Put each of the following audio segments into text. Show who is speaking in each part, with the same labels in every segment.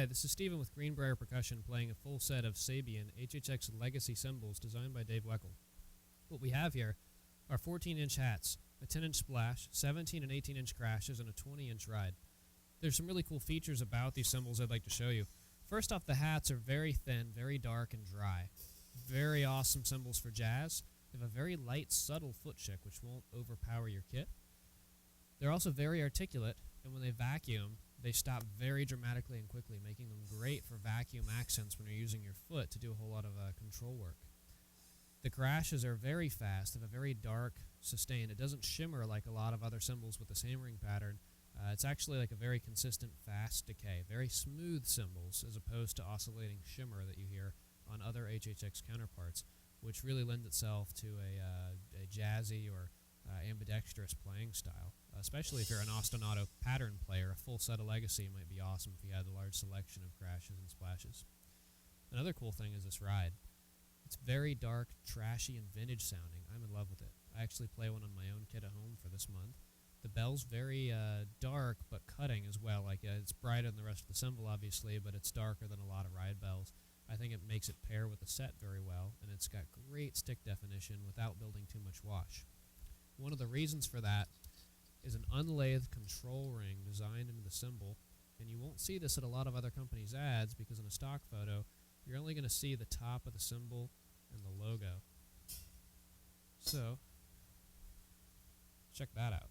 Speaker 1: Hi, this is Steven with Greenbrier Percussion playing a full set of Sabian HHX legacy cymbals designed by Dave Weckl. What we have here are 14-inch hats, a 10-inch splash, 17 and 18-inch crashes, and a 20-inch ride. There's some really cool features about these cymbals I'd like to show you. First off, the hats are very thin, very dark, and dry. Very awesome cymbals for jazz. They have a very light, subtle foot chick, which won't overpower your kit. They're also very articulate, and when they vacuum, they stop very dramatically and quickly, making them great for vacuum accents when you're using your foot to do a whole lot of control work. The crashes are very fast. They have a very dark sustain. It doesn't shimmer like a lot of other cymbals with the same ring pattern. It's actually like a very consistent fast decay, very smooth cymbals as opposed to oscillating shimmer that you hear on other HHX counterparts, which really lends itself to a jazzy or ambidextrous playing style, especially if you're an ostinato pattern player. A full set of legacy might be awesome if you had a large selection of crashes and splashes. Another cool thing is this ride. It's very dark, trashy, and vintage sounding. I'm in love with it. I actually play one on my own kit at home for this month. The bell's very dark, but cutting as well. It's brighter than the rest of the cymbal, obviously, but it's darker than a lot of ride bells. I think it makes it pair with the set very well, and it's got great stick definition without building too much wash. One of the reasons for that is an unlathed control ring designed into the cymbal, and you won't see this at a lot of other companies' ads because in a stock photo, you're only going to see the top of the cymbal and the logo. So, check that out.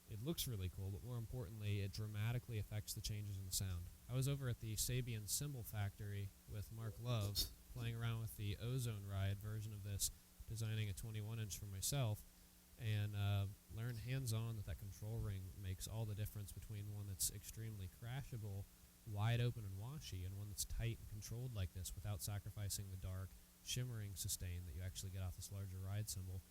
Speaker 1: It looks really cool, but more importantly, it dramatically affects the changes in the sound. I was over at the Sabian Cymbal Factory with Mark Love, playing around with the Ozone Ride version of this, designing a 21-inch for myself, and learned hands-on that control ring makes all the difference between one that's extremely crashable, wide open and washy, and one that's tight and controlled like this without sacrificing the dark, shimmering sustain that you actually get off this larger ride cymbal.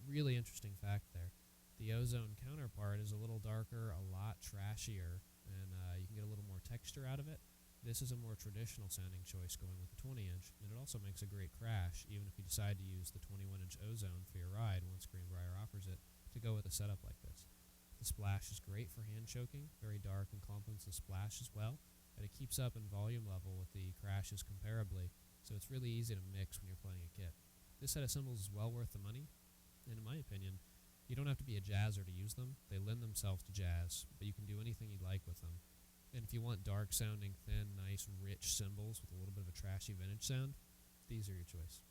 Speaker 1: Really interesting fact there. The Ozone counterpart is a little darker, a lot trashier, and you can get a little more texture out of it. This is a more traditional sounding choice going with the 20-inch, and it also makes a great crash, even if you decide to use the 21-inch Ozone for your ride once Greenbrier offers it, to go with a setup like this. The splash is great for hand choking, very dark and complements the splash as well, and it keeps up in volume level with the crashes comparably, so it's really easy to mix when you're playing a kit. This set of cymbals is well worth the money, and in my opinion, you don't have to be a jazzer to use them. They lend themselves to jazz, but you can do anything you'd like with them. And if you want dark-sounding, thin, nice, rich cymbals with a little bit of a trashy vintage sound, these are your choice.